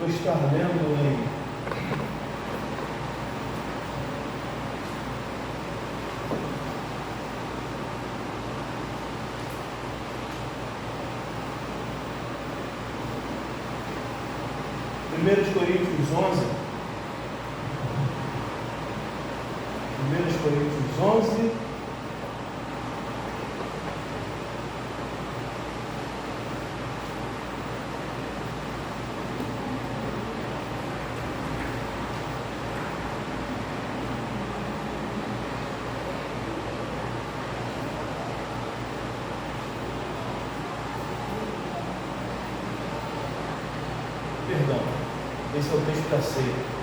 vou estar lendo em Primeiros Coríntios 11. 1 Coríntios 11. Perdão, esse é o texto da ceia.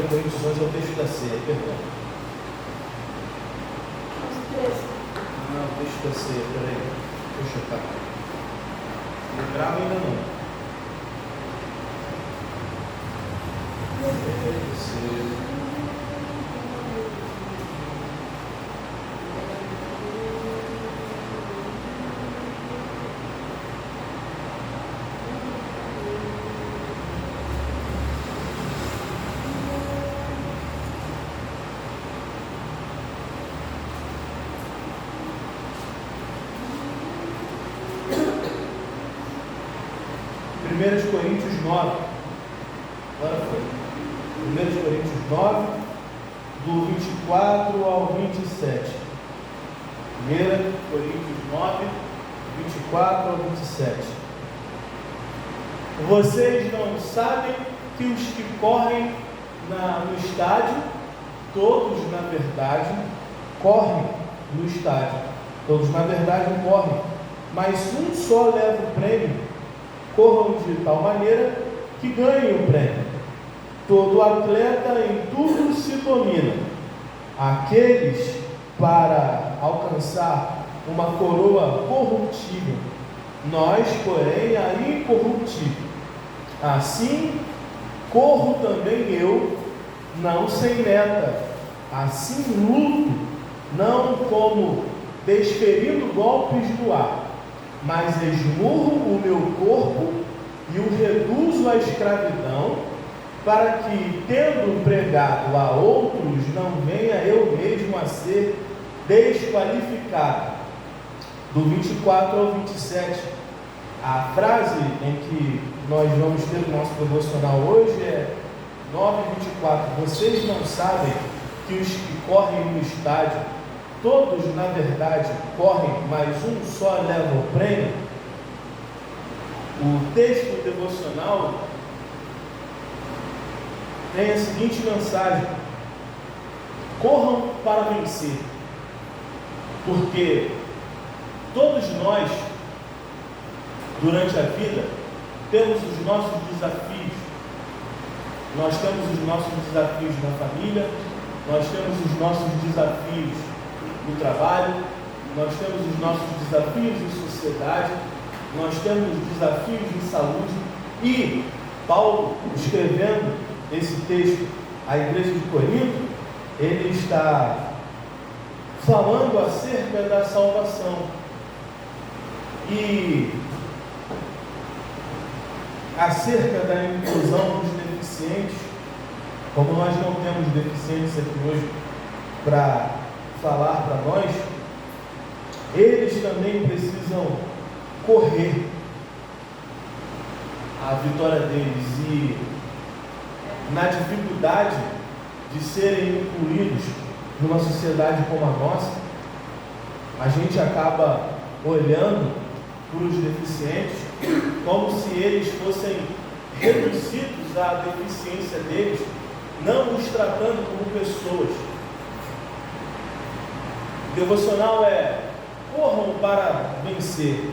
Coríntios 11 é o texto da ceia, perdão. Não, o texto da ceia, peraí. Deixa eu checar. Lembrava ainda não. Primeiros Coríntios 9. Agora foi. 1 Coríntios 9, do 24 ao 27. 1 Coríntios 9, 24 ao 27. Vocês não sabem que os que correm no estádio, todos na verdade correm no estádio. Todos na verdade correm, mas um só leva o prêmio. Corram de tal maneira que ganhem o prêmio. Todo atleta em tudo se domina. Aqueles para alcançar uma coroa corruptível, nós, porém, a incorruptível. Assim, corro também eu, não sem meta. Assim luto, não como desferindo golpes do ar, mas esmurro o meu corpo e o reduzo à escravidão, para que, tendo pregado a outros, não venha eu mesmo a ser desqualificado. Do 24 ao 27, a frase em que nós vamos ter o nosso devocional hoje é 9:24. Vocês não sabem que os que correm no estádio, todos na verdade correm, mas um só leva o prêmio? O texto devocional tem a seguinte mensagem: corram para vencer. Porque todos nós, durante a vida, temos os nossos desafios. Nós temos os nossos desafios na família, nós temos os nossos desafios no trabalho, nós temos os nossos desafios em sociedade, nós temos desafios em saúde. E Paulo, escrevendo esse texto à igreja de Corinto, ele está falando acerca da salvação. E acerca da inclusão dos deficientes. Como nós não temos deficientes aqui hoje para falar para nós, eles também precisam correr a vitória deles, e na dificuldade de serem incluídos numa sociedade como a nossa, a gente acaba olhando para os deficientes como se eles fossem reduzidos à deficiência deles, não os tratando como pessoas. O devocional é: corram para vencer.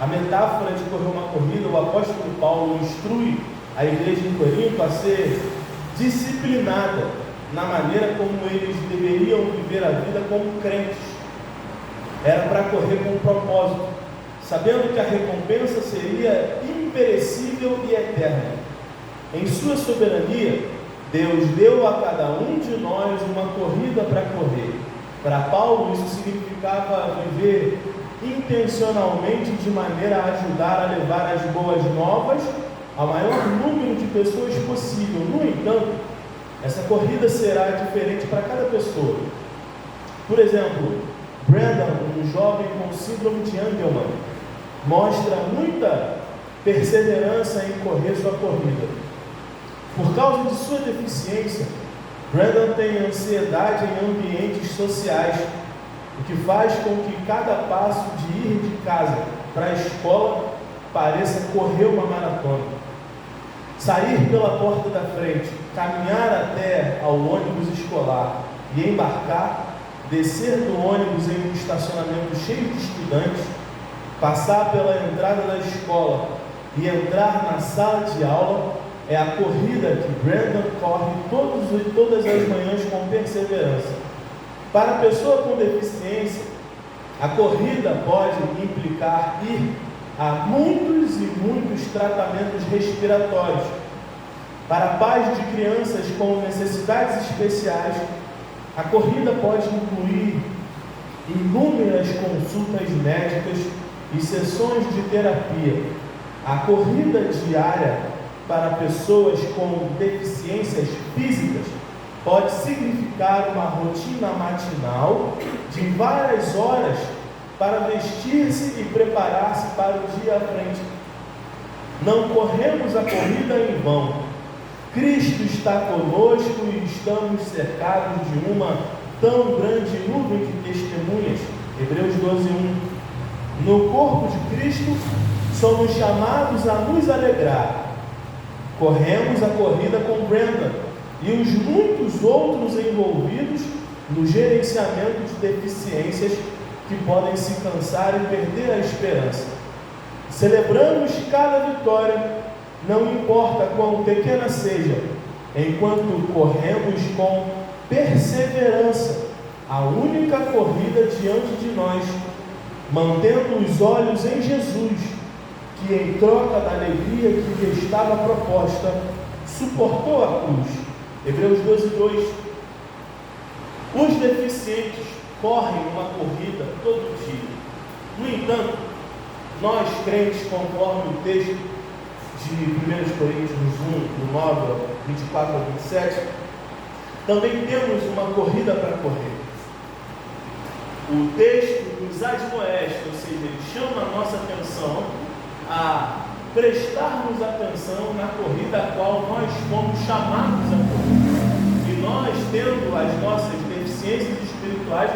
A metáfora de correr uma corrida, o apóstolo Paulo instrui a igreja em Corinto a ser disciplinada na maneira como eles deveriam viver a vida como crentes. Era para correr com um propósito, sabendo que a recompensa seria imperecível e eterna. Em sua soberania, Deus deu a cada um de nós uma corrida para correr. Para Paulo, isso significava viver intencionalmente de maneira a ajudar a levar as boas novas ao maior número de pessoas possível. No entanto, essa corrida será diferente para cada pessoa. Por exemplo, Brandon, um jovem com síndrome de Angelman, mostra muita perseverança em correr sua corrida. Por causa de sua deficiência, Brandon tem ansiedade em ambientes sociais, o que faz com que cada passo de ir de casa para a escola pareça correr uma maratona. Sair pela porta da frente, caminhar até ao ônibus escolar e embarcar, descer do ônibus em um estacionamento cheio de estudantes, passar pela entrada da escola e entrar na sala de aula é a corrida que Brandon corre todas as manhãs com perseverança. Para a pessoa com deficiência, a corrida pode implicar ir a muitos e muitos tratamentos respiratórios. Para pais de crianças com necessidades especiais, a corrida pode incluir inúmeras consultas médicas e sessões de terapia. A corrida diária para pessoas com deficiências físicas pode significar uma rotina matinal de várias horas para vestir-se e preparar-se para o dia à frente. Não corremos a corrida em vão. Cristo está conosco e estamos cercados de uma tão grande nuvem de testemunhas. Hebreus 12:1. No corpo de Cristo somos chamados a nos alegrar. Corremos a corrida com Brandon e os muitos outros envolvidos no gerenciamento de deficiências que podem se cansar e perder a esperança. Celebramos cada vitória, não importa quão pequena seja, enquanto corremos com perseverança a única corrida diante de nós, mantendo os olhos em Jesus, que em troca da alegria que lhe estava proposta, suportou a cruz. Hebreus 12:2. Os deficientes correm uma corrida todo dia. No entanto, nós crentes, conforme o texto de 1 Coríntios 1, do 9 ao 24 ao 27, também temos uma corrida para correr. O texto nos admoesta, ou seja, ele chama a nossa atenção a prestarmos atenção na corrida a qual nós fomos chamados a correr. E nós, tendo as nossas deficiências espirituais,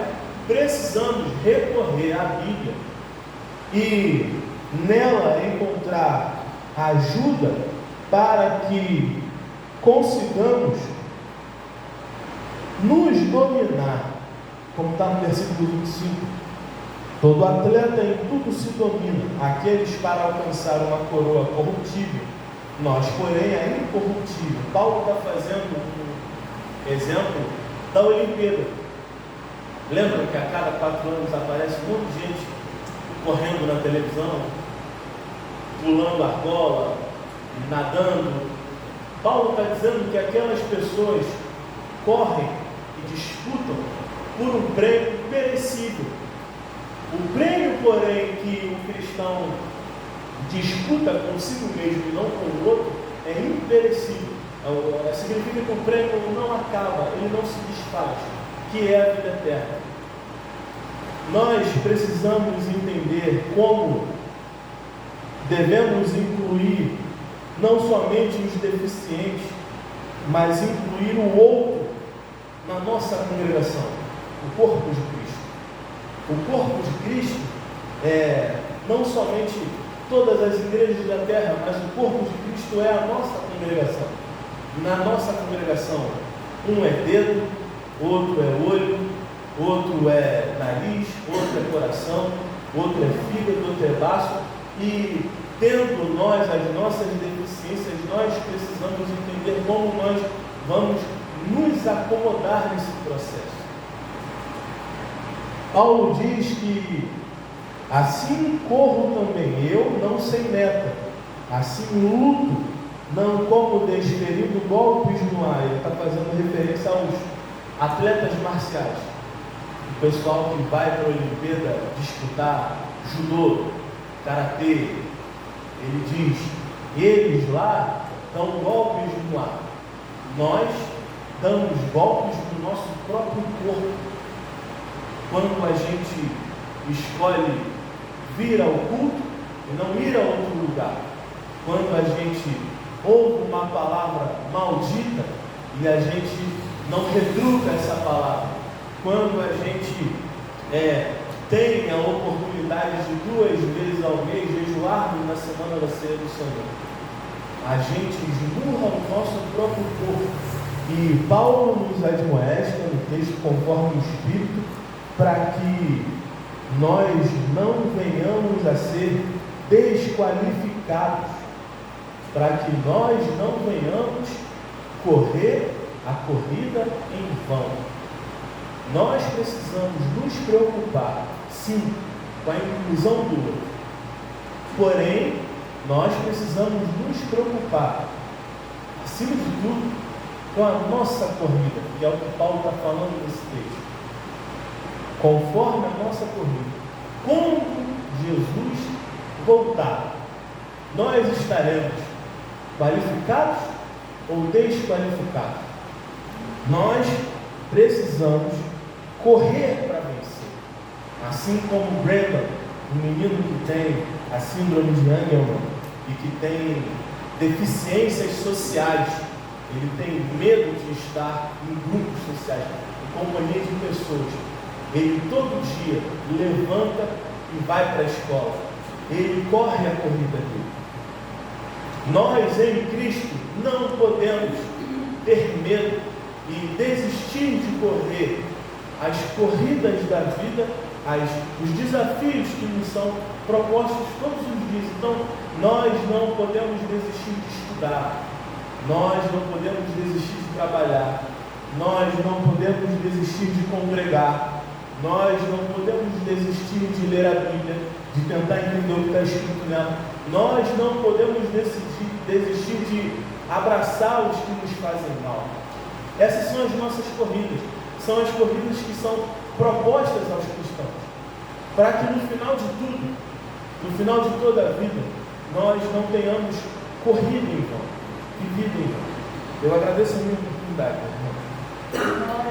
precisamos recorrer à Bíblia e nela encontrar ajuda para que consigamos nos dominar, como está no versículo 25. Todo atleta em tudo se domina, aqueles para alcançar uma coroa corruptível, nós, porém, a incorruptível. Paulo está fazendo um exemplo da Olimpíada. Lembra que a cada 4 anos aparece um monte de gente correndo na televisão, pulando argola, nadando? Paulo está dizendo que aquelas pessoas correm e disputam por um prêmio perecível. O prêmio, porém, que o cristão disputa consigo mesmo e não com o outro, é imperecível. Significa que o prêmio não acaba, ele não se desfaz, que é a vida eterna. Nós precisamos entender como devemos incluir não somente os deficientes, mas incluir o outro na nossa congregação, o corpo de Cristo. O corpo de Cristo é não somente todas as igrejas da terra, mas o corpo de Cristo é a nossa congregação. Na nossa congregação, um é dedo, outro é olho, outro é nariz, outro é coração, outro é fígado, outro é baço, e tendo nós as nossas deficiências, nós precisamos entender como nós vamos nos acomodar nesse processo. Paulo diz que assim corro também eu, não sem meta, assim luto, não como desferindo golpes no ar. Ele está fazendo referência aos atletas marciais, o pessoal que vai para a Olimpíada disputar judô, karatê. Ele diz, eles lá dão golpes no ar, nós damos golpes no nosso próprio corpo. Quando a gente escolhe vir ao culto e não ir a outro lugar, quando a gente ouve uma palavra maldita e a gente não retruca essa palavra, quando a gente tem a oportunidade de 2 vezes ao mês jejuarmos na semana da ceia do Senhor, a gente esmurra o nosso próprio corpo. E Paulo nos admoesta no texto conforme o Espírito, para que nós não venhamos a ser desqualificados, para que nós não venhamos correr a corrida em vão. Nós precisamos nos preocupar, sim, com a inclusão do outro. Porém, nós precisamos nos preocupar, acima de tudo, com a nossa corrida, que é o que Paulo está falando nesse texto. Conforme a nossa corrida, quando Jesus voltar, nós estaremos qualificados ou desqualificados? Nós precisamos correr para vencer. Assim como Brandon, um menino que tem a síndrome de Angelman e que tem deficiências sociais, ele tem medo de estar em grupos sociais, em companhia de pessoas. Ele todo dia levanta e vai para a escola. Ele corre a corrida dele. Nós em Cristo não podemos ter medo e desistir de correr as corridas da vida, os desafios que nos são propostos todos os dias. Então, nós não podemos desistir de estudar, nós não podemos desistir de trabalhar, nós não podemos desistir de congregar, nós não podemos desistir de ler a Bíblia, de tentar entender o que está escrito nela. Nós não podemos desistir de abraçar os que nos fazem mal. Essas são as nossas corridas. São as corridas que são propostas aos cristãos, para que no final de tudo, no final de toda a vida, nós não tenhamos corrido em vão, vivido em vão. Eu agradeço a minha oportunidade, irmão.